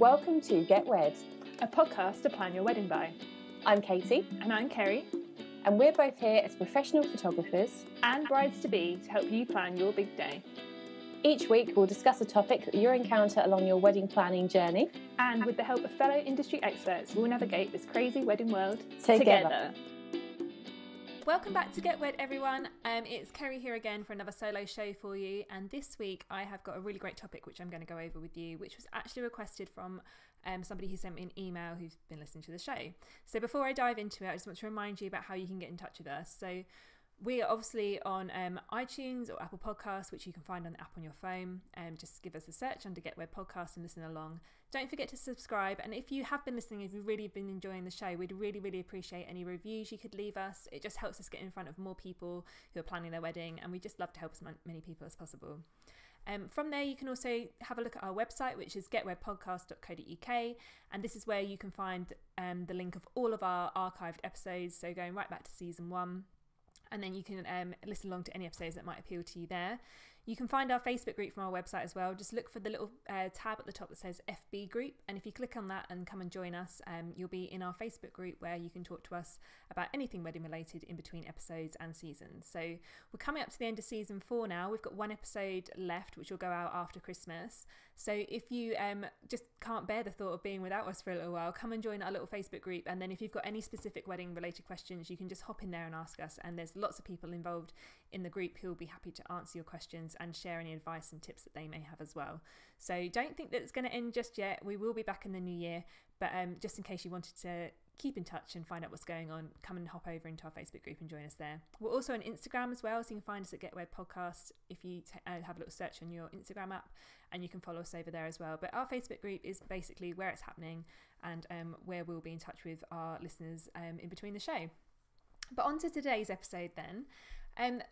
Welcome to Get Wed, a podcast to plan your wedding by. I'm Katie. And I'm Kerrie. And we're both here as professional photographers and brides-to-be to help you plan your big day. Each week we'll discuss a topic that you'll encounter along your wedding planning journey. And with the help of fellow industry experts, we'll navigate this crazy wedding world together. Welcome back to Get Wed, everyone. It's Kerrie here again for another solo show for you. And this week I have got a really great topic which I'm going to go over with you, which was actually requested from somebody who sent me an email who's been listening to the show. So before I dive into it, I just want to remind you about how you can get in touch with us. So we are obviously on iTunes or Apple Podcasts, which you can find on the app on your phone. Just give us a search under Get Wed Podcast and listen along. Don't forget to subscribe. And if you have been listening, if you've really been enjoying the show, we'd really, really appreciate any reviews you could leave us. It just helps us get in front of more people who are planning their wedding. And we just love to help as many people as possible. From there, you can also have a look at our website, which is getwedpodcast.co.uk. And this is where you can find the link of all of our archived episodes. So going right back to season 1. And then you can listen along to any episodes that might appeal to you there. You can find our Facebook group from our website as well. Just look for the little tab at the top that says FB group. And if you click on that and come and join us, you'll be in our Facebook group where you can talk to us about anything wedding related in between episodes and seasons. So we're coming up to the end of season 4 now. We've got one episode left, which will go out after Christmas. So if you just can't bear the thought of being without us for a little while, come and join our little Facebook group. And then if you've got any specific wedding related questions, you can just hop in there and ask us. And there's lots of people involved in the group who will be happy to answer your questions and share any advice and tips that they may have as well. So don't think that it's going to end just yet. We will be back in the new year, but just in case you wanted to keep in touch and find out what's going on, come and hop over into our Facebook group and join us there. We're also on Instagram as well, so you can find us at Get Wed Podcast if you have a little search on your Instagram app, and you can follow us over there as well. But our Facebook group is basically where it's happening and where we'll be in touch with our listeners in between the show. But on to today's episode then.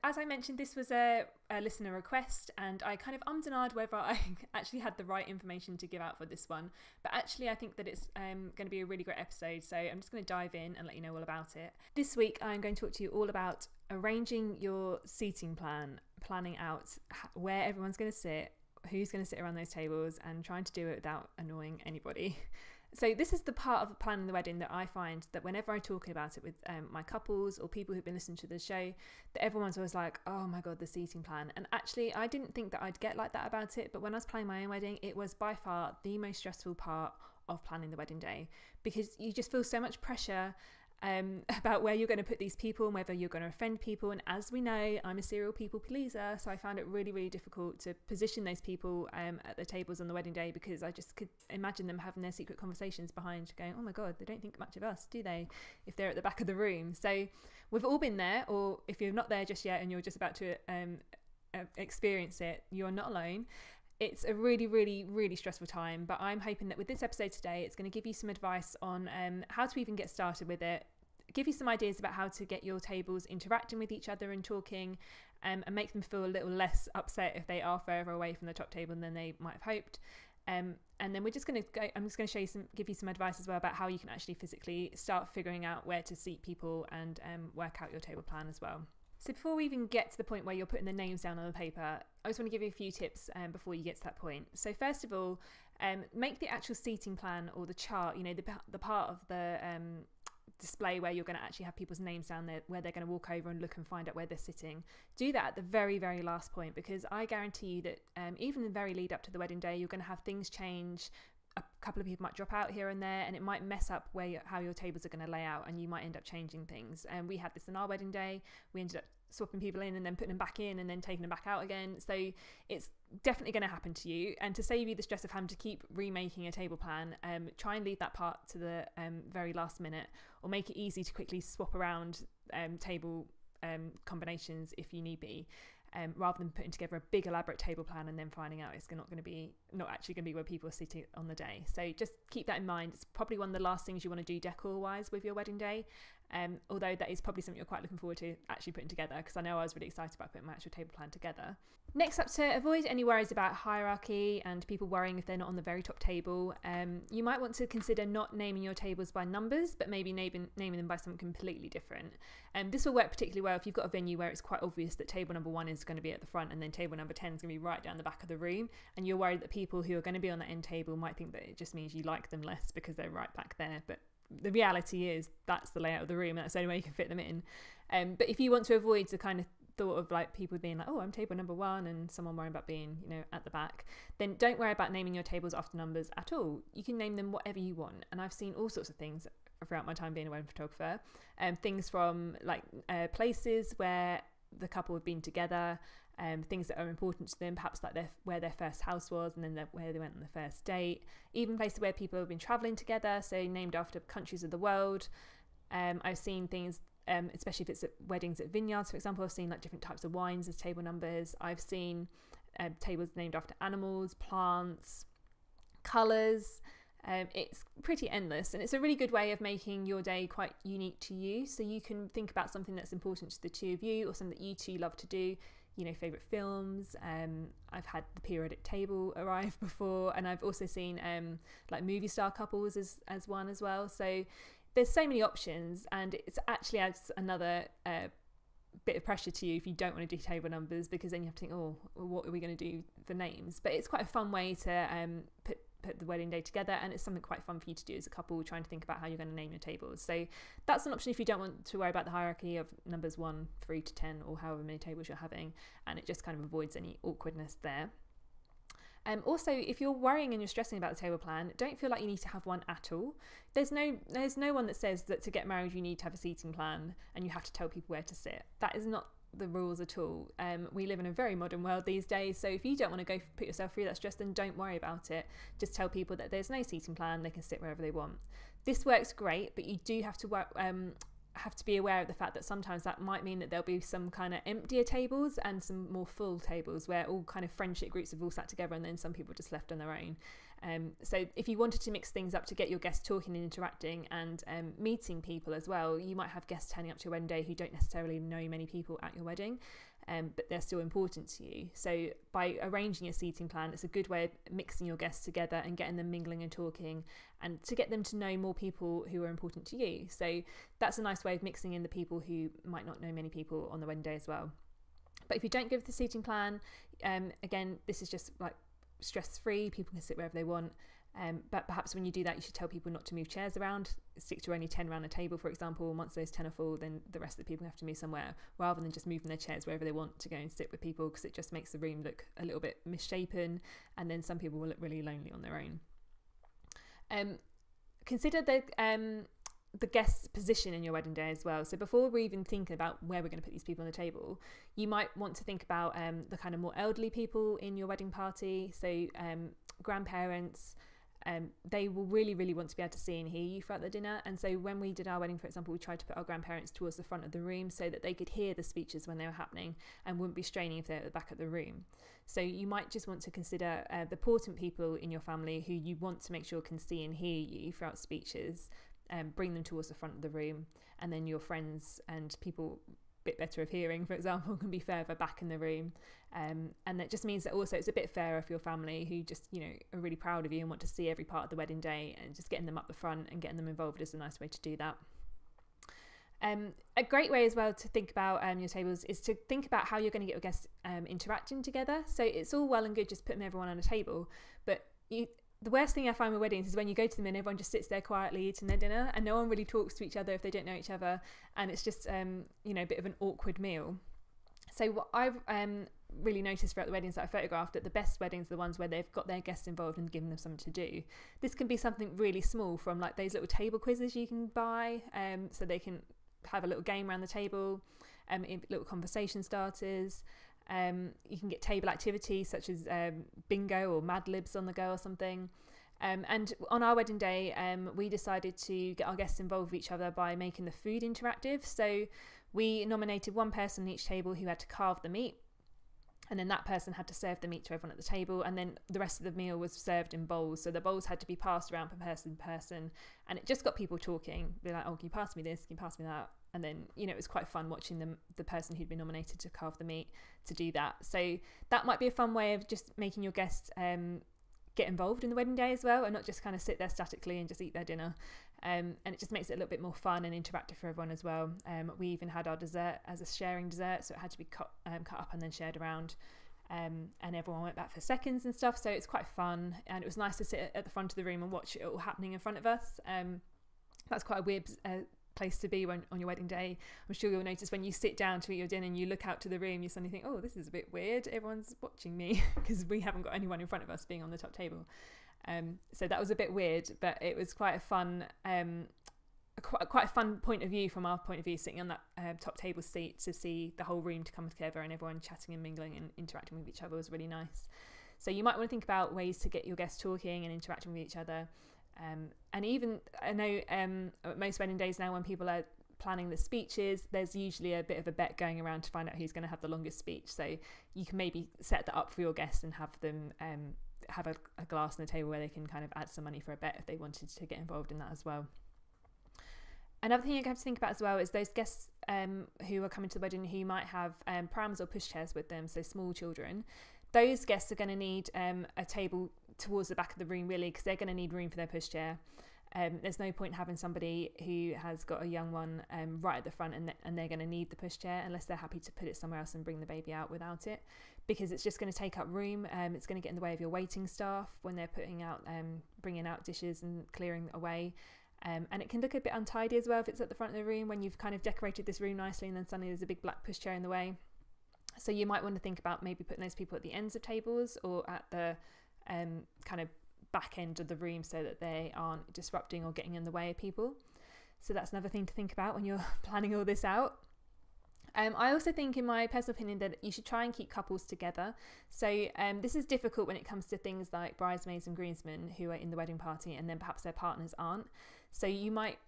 As I mentioned, this was a listener request, and I kind of ummed and ahed whether I actually had the right information to give out for this one. But actually, I think that it's going to be a really great episode, so I'm just going to dive in and let you know all about it. This week, I'm going to talk to you all about arranging your seating plan, planning out where everyone's going to sit, who's going to sit around those tables, and trying to do it without annoying anybody. So this is the part of planning the wedding that I find that whenever I talk about it with my couples or people who've been listening to the show, that everyone's always like, oh my God, the seating plan. And actually, I didn't think that I'd get like that about it. But when I was planning my own wedding, it was by far the most stressful part of planning the wedding day, because you just feel so much pressure about where you're going to put these people and whether you're going to offend people. And as we know, I'm a serial people pleaser, so I found it really, really difficult to position those people at the tables on the wedding day, because I just could imagine them having their secret conversations behind, going, oh my God, they don't think much of us, do they, if they're at the back of the room. So we've all been there, or if you're not there just yet and you're just about to experience it, you're not alone. It's a really, really, really stressful time, but I'm hoping that with this episode today, it's going to give you some advice on how to even get started with it, give you some ideas about how to get your tables interacting with each other and talking, and make them feel a little less upset if they are further away from the top table than they might have hoped. And then we're just going to go, I'm just going to give you some advice as well about how you can actually physically start figuring out where to seat people and work out your table plan as well. So before we even get to the point where you're putting the names down on the paper, I just want to give you a few tips before you get to that point. So first of all, make the actual seating plan or the chart, you know, the part of the display where you're going to actually have people's names down there, where they're going to walk over and look and find out where they're sitting. Do that at the very, very last point, because I guarantee you that even the very lead up to the wedding day, you're going to have things change. A couple of people might drop out here and there, and it might mess up how your tables are going to lay out, and you might end up changing things. And we had this on our wedding day. We ended up swapping people in and then putting them back in and then taking them back out again. So it's definitely going to happen to you. And to save you the stress of having to keep remaking a table plan, try and leave that part to the very last minute, or make it easy to quickly swap around table combinations if you need be. Rather than putting together a big elaborate table plan and then finding out it's not actually going to be where people are sitting on the day. So just keep that in mind. It's probably one of the last things you want to do decor wise with your wedding day. Although that is probably something you're quite looking forward to actually putting together, because I know I was really excited about putting my actual table plan together. Next up, to avoid any worries about hierarchy and people worrying if they're not on the very top table, you might want to consider not naming your tables by numbers, but maybe naming them by something completely different. This will work particularly well if you've got a venue where it's quite obvious that table number 1 is going to be at the front and then table number 10 is going to be right down the back of the room, and you're worried that people who are going to be on that end table might think that it just means you like them less because they're right back there. But the reality is that's the layout of the room, and that's the only way you can fit them in. But if you want to avoid the kind of thought of like people being like, oh, I'm table number 1, and someone worrying about being, at the back, then don't worry about naming your tables after numbers at all. You can name them whatever you want, and I've seen all sorts of things throughout my time being a wedding photographer. Things from like places where the couple have been together, things that are important to them, perhaps like where their first house was, and then where they went on the first date, even places where people have been travelling together, so named after countries of the world. I've seen things, especially if it's at weddings at vineyards, for example. I've seen like different types of wines as table numbers. I've seen tables named after animals, plants, colours. It's pretty endless, and it's a really good way of making your day quite unique to you, so you can think about something that's important to the two of you, or something that you two love to do, favourite films. I've had the periodic table arrive before, and I've also seen like movie star couples as one as well. So there's so many options, and it actually adds another bit of pressure to you if you don't want to do table numbers, because then you have to think, oh, what are we going to do for names? But it's quite a fun way to put the wedding day together, and it's something quite fun for you to do as a couple, trying to think about how you're going to name your tables. So that's an option if you don't want to worry about the hierarchy of numbers 1 through to 10, or however many tables you're having, and it just kind of avoids any awkwardness there. Also, if you're worrying and you're stressing about the table plan, don't feel like you need to have one at all. There's no one that says that to get married you need to have a seating plan and you have to tell people where to sit. That is not the rules at all. We live in a very modern world these days, so if you don't want to go put yourself through that stress, then don't worry about it. Just tell people that there's no seating plan, they can sit wherever they want. This works great, but you do have to be aware of the fact that sometimes that might mean that there'll be some kind of emptier tables and some more full tables where all kind of friendship groups have all sat together, and then some people just left on their own. So if you wanted to mix things up to get your guests talking and interacting and meeting people as well, you might have guests turning up to your wedding day who don't necessarily know many people at your wedding, but they're still important to you. So by arranging a seating plan, it's a good way of mixing your guests together and getting them mingling and talking, and to get them to know more people who are important to you. So that's a nice way of mixing in the people who might not know many people on the wedding day as well. But if you don't give the seating plan, again, this is just like stress-free, people can sit wherever they want. But perhaps when you do that, you should tell people not to move chairs around, stick to only 10 around a table, for example. Once those 10 are full, then the rest of the people have to move somewhere, rather than just moving their chairs wherever they want to go and sit with people, because it just makes the room look a little bit misshapen, and then some people will look really lonely on their own. Consider the guest's position in your wedding day as well. So before we're even thinking about where we're going to put these people on the table, you might want to think about the kind of more elderly people in your wedding party. So grandparents, they will really, really want to be able to see and hear you throughout the dinner. And so when we did our wedding, for example, we tried to put our grandparents towards the front of the room so that they could hear the speeches when they were happening and wouldn't be straining if they're at the back of the room. So you might just want to consider the important people in your family who you want to make sure can see and hear you throughout speeches, bring them towards the front of the room, and then your friends and people a bit better of hearing, for example, can be further back in the room. And that just means that also it's a bit fairer for your family who just, are really proud of you and want to see every part of the wedding day, and just getting them up the front and getting them involved is a nice way to do that. A great way as well to think about your tables is to think about how you're going to get your guests interacting together. So it's all well and good just putting everyone on a table, but the worst thing I find with weddings is when you go to them and everyone just sits there quietly eating their dinner and no one really talks to each other if they don't know each other, and it's just a bit of an awkward meal. So what I've really noticed throughout the weddings that I photographed, that the best weddings are the ones where they've got their guests involved and given them something to do. This can be something really small, from like those little table quizzes you can buy, so they can have a little game around the table, little conversation starters. You can get table activities such as bingo or Mad Libs on the go or something. And on our wedding day, we decided to get our guests involved with each other by making the food interactive. So we nominated one person at each table who had to carve the meat. And then that person had to serve the meat to everyone at the table, and then the rest of the meal was served in bowls. So the bowls had to be passed around from person to person, and it just got people talking. They're like, oh, can you pass me this? Can you pass me that? And then, it was quite fun watching the person who'd been nominated to carve the meat to do that. So that might be a fun way of just making your guests get involved in the wedding day as well, and not just kind of sit there statically and just eat their dinner. And it just makes it a little bit more fun and interactive for everyone as well. We even had our dessert as a sharing dessert, so it had to be cut up and then shared around, and everyone went back for seconds and stuff, so it's quite fun, and it was nice to sit at the front of the room and watch it all happening in front of us. That's quite a weird place to be on your wedding day. I'm sure you'll notice when you sit down to eat your dinner and you look out to the room, you suddenly think, oh, this is a bit weird, everyone's watching me, because we haven't got anyone in front of us being on the top table. So that was a bit weird, but it was quite a fun quite a fun point of view from our point of view, sitting on that top table seat, to see the whole room to come together and everyone chatting and mingling and interacting with each other was really nice. So you might want to think about ways to get your guests talking and interacting with each other. And even, I know at most wedding days now, when people are planning the speeches, there's usually a bit of a bet going around to find out who's going to have the longest speech. So you can maybe set that up for your guests and have them have a glass on the table where they can kind of add some money for a bet if they wanted to get involved in that as well. Another thing you have to think about as well is those guests who are coming to the wedding who might have prams or pushchairs with them, so small children. Those guests are going to need a table towards the back of the room, really, because they're going to need room for their pushchair. There's no point having somebody who has got a young one right at the front and they're going to need the pushchair, unless they're happy to put it somewhere else and bring the baby out without it, because it's just going to take up room. It's going to get in the way of your waiting staff when they're bringing out dishes and clearing away. And it can look a bit untidy as well if it's at the front of the room, when you've kind of decorated this room nicely and then suddenly there's a big black pushchair in the way. So you might want to think about maybe putting those people at the ends of tables or at the kind of back end of the room, so that they aren't disrupting or getting in the way of people. So that's another thing to think about when you're planning all this out. I also think, in my personal opinion, that you should try and keep couples together. So this is difficult when it comes to things like bridesmaids and groomsmen who are in the wedding party and then perhaps their partners aren't. So you might,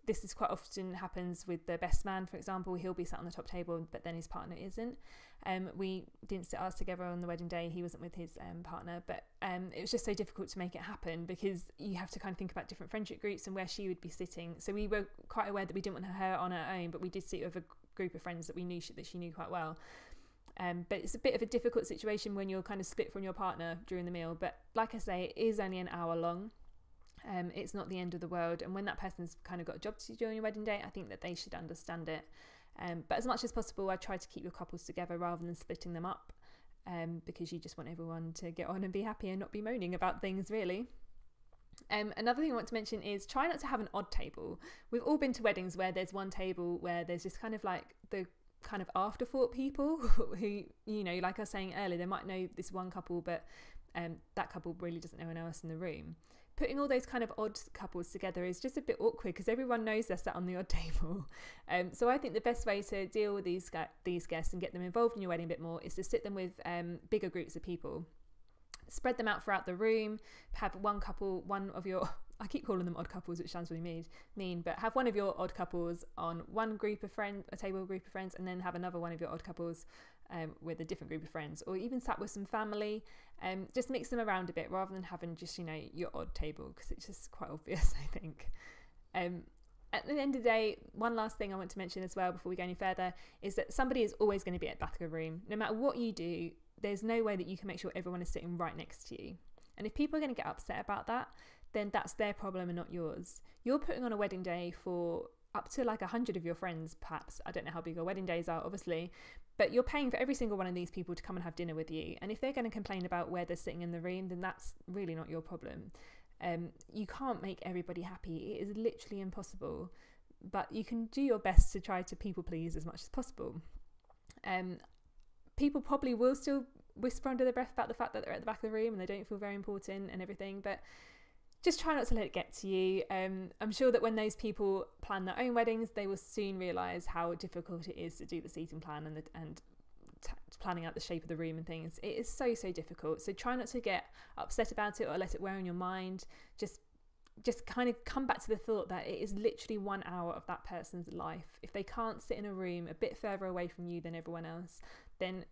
this is quite often happens with the best man, for example. He'll be sat on the top table, but then his partner isn't. We didn't sit ours together on the wedding day. He wasn't with his partner, but it was just so difficult to make it happen, because you have to kind of think about different friendship groups and where she would be sitting. So we were quite aware that we didn't want her on her own, but we did sit with a group of friends that we knew that she knew quite well. But it's a bit of a difficult situation when you're kind of split from your partner during the meal. But like I say, it is only an hour long. It's not the end of the world, and when that person's kind of got a job to do on your wedding day, I think that they should understand it. But as much as possible, I try to keep your couples together rather than splitting them up, because you just want everyone to get on and be happy and not be moaning about things, really. Another thing I want to mention is try not to have an odd table. We've all been to weddings where there's one table where there's just kind of like the kind of afterthought people who, like I was saying earlier, they might know this one couple, but that couple really doesn't know anyone else in the room. Putting all those kind of odd couples together is just a bit awkward, because everyone knows they're sat on the odd table. So I think the best way to deal with these guests and get them involved in your wedding a bit more is to sit them with bigger groups of people. Spread them out throughout the room. Have one couple, one of your, I keep calling them odd couples, which sounds really mean, but have one of your odd couples on one group of friends, a table group of friends, and then have another one of your odd couples with a different group of friends, or even sat with some family. Just mix them around a bit rather than having just, your odd table, because it's just quite obvious, I think. At the end of the day, one last thing I want to mention as well before we go any further is that somebody is always going to be at the back of the room. No matter what you do, there's no way that you can make sure everyone is sitting right next to you. And if people are going to get upset about that, then that's their problem and not yours. You're putting on a wedding day for up to like 100 of your friends, perhaps. I don't know how big your wedding days are, obviously, but you're paying for every single one of these people to come and have dinner with you. And if they're going to complain about where they're sitting in the room, then that's really not your problem. You can't make everybody happy. It is literally impossible, but you can do your best to try to people please as much as possible. People probably will still whisper under their breath about the fact that they're at the back of the room and they don't feel very important and everything, but just try not to let it get to you. I'm sure that when those people plan their own weddings, they will soon realise how difficult it is to do the seating plan and planning out the shape of the room and things. It is so difficult. So try not to get upset about it or let it wear on your mind. Just kind of come back to the thought that it is literally 1 hour of that person's life. If they can't sit in a room a bit further away from you than everyone else, then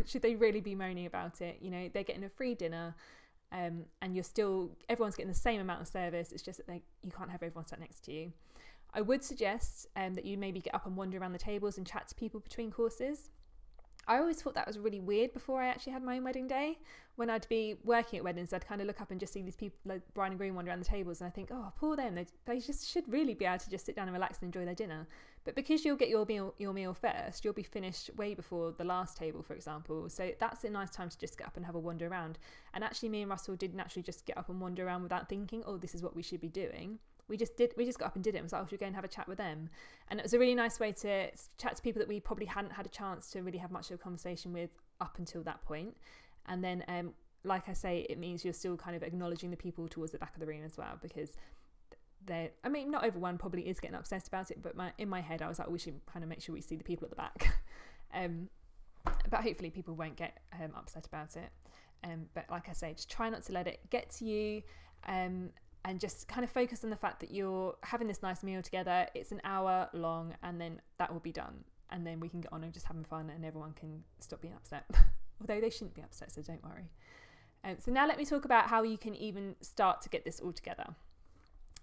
should they really be moaning about it? You know, they're getting a free dinner, and everyone's getting the same amount of service. It's just that you can't have everyone sat next to you. I would suggest that you maybe get up and wander around the tables and chat to people between courses. I always thought that was really weird before I actually had my own wedding day. When I'd be working at weddings, I'd kind of look up and just see these people, like bride and groom, wander around the tables, and I think, oh, poor them. They just should really be able to just sit down and relax and enjoy their dinner. But because you'll get your meal first, you'll be finished way before the last table, for example. So that's a nice time to just get up and have a wander around. And actually, me and Russell did naturally just get up and wander around without thinking, oh, this is what we should be doing. We just got up and did it and was like, oh, should we go and have a chat with them? And it was a really nice way to chat to people that we probably hadn't had a chance to really have much of a conversation with up until that point. And then, like I say, it means you're still kind of acknowledging the people towards the back of the room as well, because not everyone probably is getting upset about it, but in my head I was like, we should kind of make sure we see the people at the back. But hopefully people won't get upset about it. But like I say, just try not to let it get to you. And just kind of focus on the fact that you're having this nice meal together. It's an hour long, and then that will be done. And then we can get on and just having fun, and everyone can stop being upset. Although they shouldn't be upset, so don't worry. So now let me talk about how you can even start to get this all together.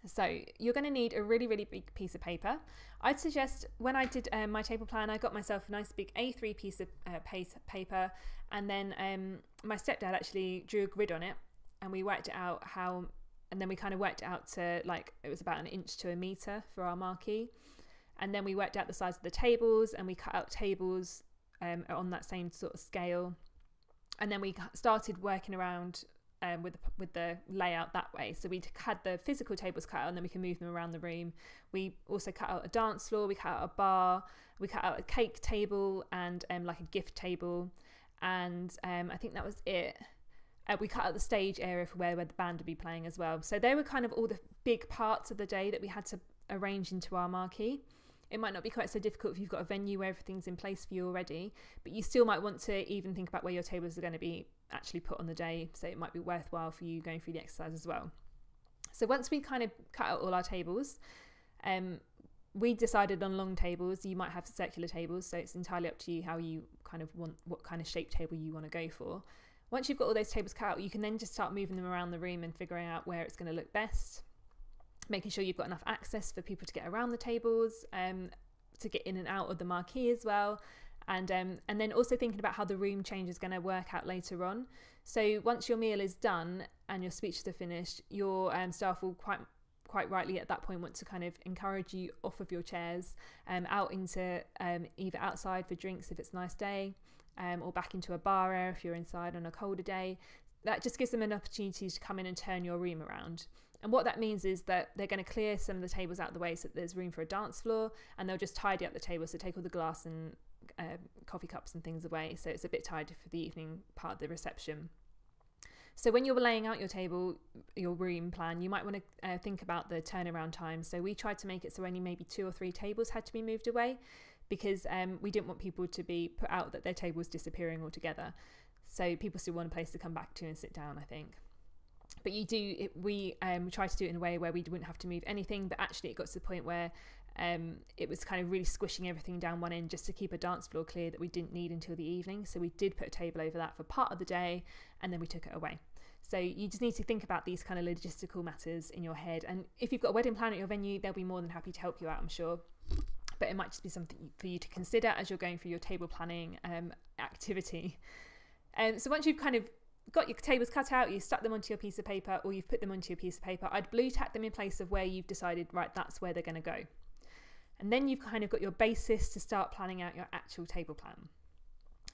So you're going to need a really, really big piece of paper. I'd suggest, when I did my table plan, I got myself a nice big A3 piece of paper, and then my stepdad actually drew a grid on it, and we worked it out and then we kind of worked it out to, like, it was about 1 inch to 1 meter for our marquee. And then we worked out the size of the tables, and we cut out tables on that same sort of scale. And then we started working around with the layout that way. So we had the physical tables cut out, and then we can move them around the room. We also cut out a dance floor, we cut out a bar, we cut out a cake table and like a gift table. And I think that was it. We cut out the stage area for where the band would be playing as well. So they were kind of all the big parts of the day that we had to arrange into our marquee. It might not be quite so difficult if you've got a venue where everything's in place for you already, but you still might want to even think about where your tables are going to be actually put on the day. So it might be worthwhile for you going through the exercise as well. So once we kind of cut out all our tables, we decided on long tables. You might have circular tables, so it's entirely up to you how you kind of want, what kind of shaped table you want to go for. Once you've got all those tables cut out, you can then just start moving them around the room and figuring out where it's going to look best, making sure you've got enough access for people to get around the tables, to get in and out of the marquee as well, and then also thinking about how the room change is going to work out later on. So once your meal is done and your speeches are finished, your staff will quite rightly at that point want to kind of encourage you off of your chairs, out into either outside for drinks if it's a nice day, or back into a bar area if you're inside on a colder day. That just gives them an opportunity to come in and turn your room around. And what that means is that they're going to clear some of the tables out of the way so that there's room for a dance floor, and they'll just tidy up the tables, so take all the glass and coffee cups and things away, so it's a bit tidy for the evening part of the reception. So when you're laying out your room plan, you might want to think about the turnaround time. So we tried to make it so only maybe 2 or 3 tables had to be moved away, because we didn't want people to be put out that their table was disappearing altogether. So people still want a place to come back to and sit down, I think. But we tried to do it in a way where we wouldn't have to move anything, but actually it got to the point where it was kind of really squishing everything down one end just to keep a dance floor clear that we didn't need until the evening. So we did put a table over that for part of the day, and then we took it away. So you just need to think about these kind of logistical matters in your head. And if you've got a wedding planner at your venue, they'll be more than happy to help you out, I'm sure. But it might just be something for you to consider as you're going through your table planning activity. So once you've kind of got your tables cut out, you stuck them onto your piece of paper, or you've put them onto your piece of paper, I'd blue tack them in place of where you've decided, right, that's where they're going to go. And then you've kind of got your basis to start planning out your actual table plan.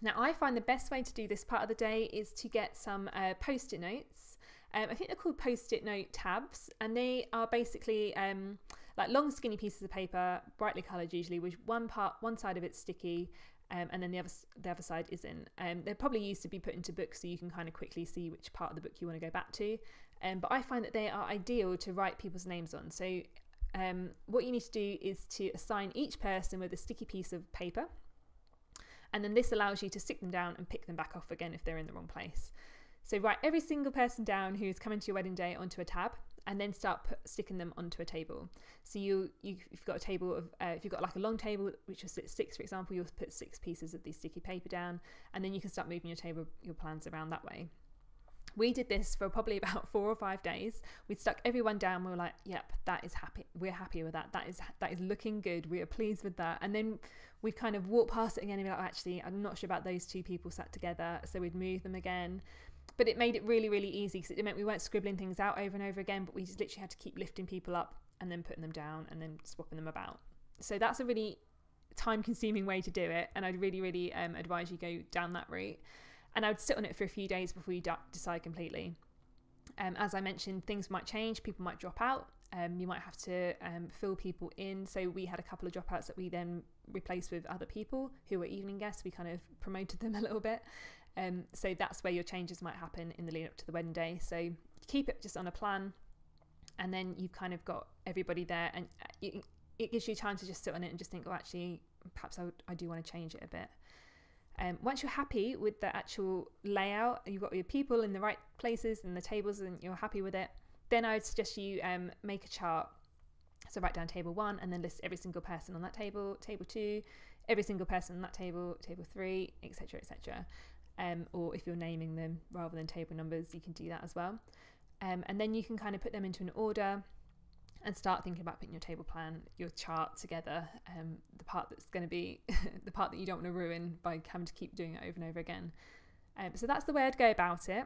Now, I find the best way to do this part of the day is to get some post-it notes. I think they're called post-it note tabs, and they are basically like long skinny pieces of paper, brightly coloured usually, with one side of it's sticky, and then the other side isn't. They're probably used to be put into books so you can kind of quickly see which part of the book you want to go back to. But I find that they are ideal to write people's names on. So what you need to do is to assign each person with a sticky piece of paper, and then this allows you to stick them down and pick them back off again if they're in the wrong place. So write every single person down who's coming to your wedding day onto a tab, and then start sticking them onto a table. So if you've got a table of, if you've got like a long table which will sit 6, for example, you'll put 6 pieces of these sticky paper down, and then you can start moving your plans around that way. We did this for probably about 4 or 5 days. We stuck everyone down. We were like, yep, that is happy. We're happy with that. That is looking good. We are pleased with that. And then we'd kind of walk past it again and be like, actually, I'm not sure about those 2 people sat together. So we'd move them again. But it made it really, really easy, because it meant we weren't scribbling things out over and over again, but we just literally had to keep lifting people up and then putting them down and then swapping them about. So that's a really time-consuming way to do it. And I'd really, really advise you go down that route. And I would sit on it for a few days before you decide completely. As I mentioned, things might change, people might drop out, you might have to fill people in. So we had a couple of dropouts that we then replaced with other people who were evening guests. We kind of promoted them a little bit. So that's where your changes might happen in the lead up to the wedding day. So keep it just on a plan, and then you've kind of got everybody there, and it gives you time to just sit on it and just think, oh, actually, perhaps I do want to change it a bit. Once you're happy with the actual layout, you've got your people in the right places and the tables, and you're happy with it, then I would suggest you make a chart. So write down table 1 and then list every single person on that table, table 2, every single person on that table, table 3, etc., etc. Or if you're naming them rather than table numbers, you can do that as well. And then you can kind of put them into an order and start thinking about putting your table plan, your chart together, the part that's going to be the part that you don't want to ruin by having to keep doing it over and over again. So that's the way I'd go about it.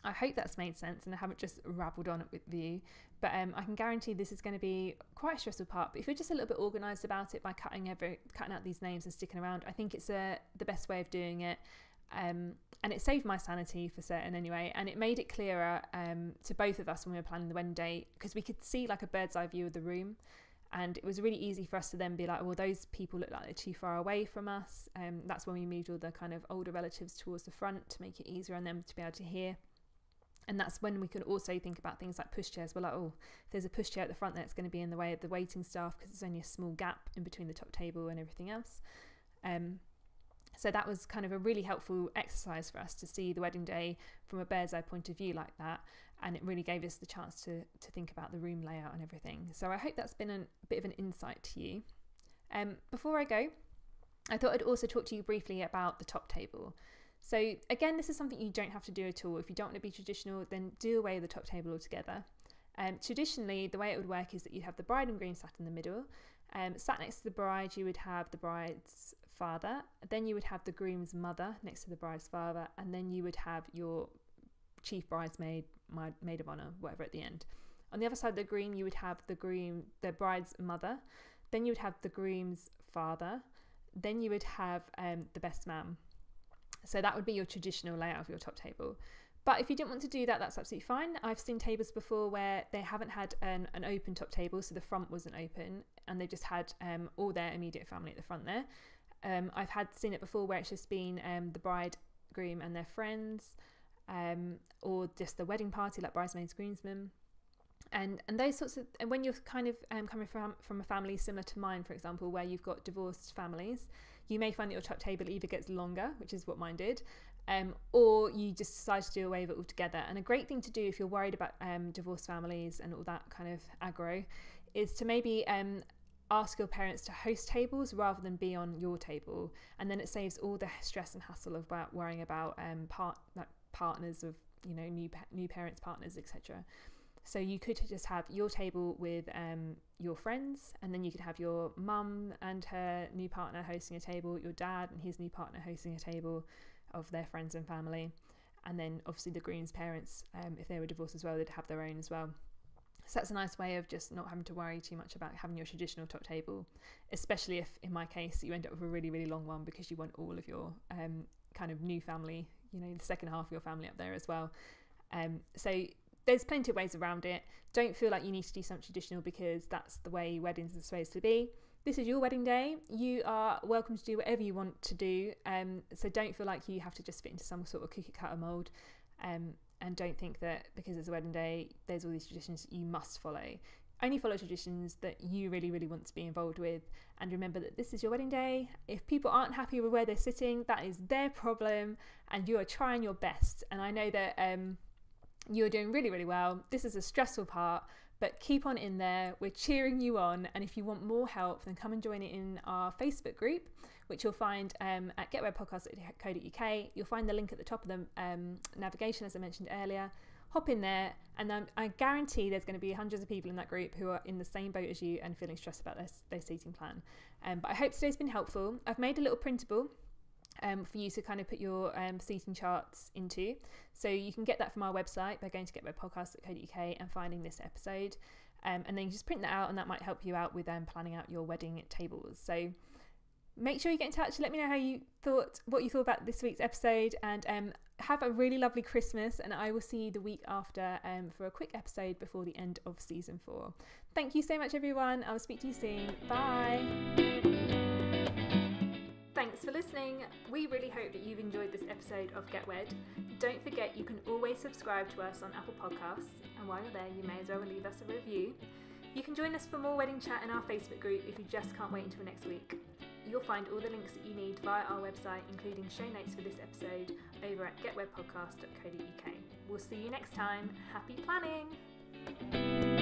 I hope that's made sense and I haven't just rabbled on it with you, but I can guarantee this is going to be quite a stressful part. But if you're just a little bit organised about it by cutting out these names and sticking around, I think it's the best way of doing it. And it saved my sanity for certain anyway, and it made it clearer to both of us when we were planning the wedding day, because we could see like a bird's eye view of the room, and it was really easy for us to then be like, well, those people look like they're too far away from us. That's when we moved all the kind of older relatives towards the front to make it easier on them to be able to hear. And that's when we could also think about things like pushchairs. We're like, oh, if there's a pushchair at the front there, it's going to be in the way of the waiting staff because there's only a small gap in between the top table and everything else. So that was kind of a really helpful exercise for us to see the wedding day from a bird's eye point of view like that, and it really gave us the chance to think about the room layout and everything. So I hope that's been a bit of an insight to you. Before I go, I thought I'd also talk to you briefly about the top table. So again, this is something you don't have to do at all. If you don't want to be traditional, then do away with the top table altogether. Traditionally, the way it would work is that you'd have the bride and groom sat in the middle. Sat next to the bride, you would have the bride's father, then you would have the groom's mother next to the bride's father, and then you would have your chief bridesmaid, maid of honour, whatever at the end. On the other side of the groom, you would have the bride's mother, then you would have the groom's father, then you would have the best man. So that would be your traditional layout of your top table. But if you didn't want to do that, that's absolutely fine. I've seen tables before where they haven't had an open top table, so the front wasn't open, and they just had all their immediate family at the front there. I've seen it before where it's just been the bride, groom and their friends, or just the wedding party, like bridesmaids, groomsmen. And those sorts of, and when you're kind of coming from a family similar to mine, for example, where you've got divorced families, you may find that your top table either gets longer, which is what mine did, or you just decide to do away with it altogether. And a great thing to do if you're worried about divorced families and all that kind of aggro is to maybe ask your parents to host tables rather than be on your table, and then it saves all the stress and hassle of worrying about partners of new parents, partners, etc. So you could just have your table with your friends, and then you could have your mum and her new partner hosting a table, your dad and his new partner hosting a table of their friends and family, and then obviously the groom's parents, if they were divorced as well, they'd have their own as well. So that's a nice way of just not having to worry too much about having your traditional top table, especially if, in my case, you end up with a really, really long one because you want all of your kind of new family, the second half of your family up there as well. So there's plenty of ways around it. Don't feel like you need to do something traditional because that's the way weddings are supposed to be. This is your wedding day. You are welcome to do whatever you want to do. So don't feel like you have to just fit into some sort of cookie cutter mould. And don't think that because it's a wedding day, there's all these traditions you must follow. Only follow traditions that you really, really want to be involved with. And remember that this is your wedding day. If people aren't happy with where they're sitting, that is their problem, and you are trying your best. And I know that You're doing really, really well. This is a stressful part, but keep on in there. We're cheering you on. And if you want more help, then come and join it in our Facebook group, which you'll find at getwebpodcast.co.uk. You'll find the link at the top of the navigation, as I mentioned earlier. Hop in there, and I guarantee there's going to be hundreds of people in that group who are in the same boat as you and feeling stressed about their seating plan. But I hope today's been helpful. I've made a little printable for you to kind of put your seating charts into. So you can get that from our website by going to getwebpodcast.co.uk and finding this episode. And then you just print that out, and that might help you out with planning out your wedding tables. So make sure you get in touch. Let me know what you thought about this week's episode, and have a really lovely Christmas. And I will see you the week after for a quick episode before the end of season 4. Thank you so much, everyone. I'll speak to you soon. Bye. Thanks for listening. We really hope that you've enjoyed this episode of Get Wed. Don't forget you can always subscribe to us on Apple Podcasts, and while you're there you may as well leave us a review. You can join us for more wedding chat in our Facebook group if you just can't wait until next week. You'll find all the links that you need via our website, including show notes for this episode, over at getwebpodcast.co.uk. We'll see you next time. Happy planning!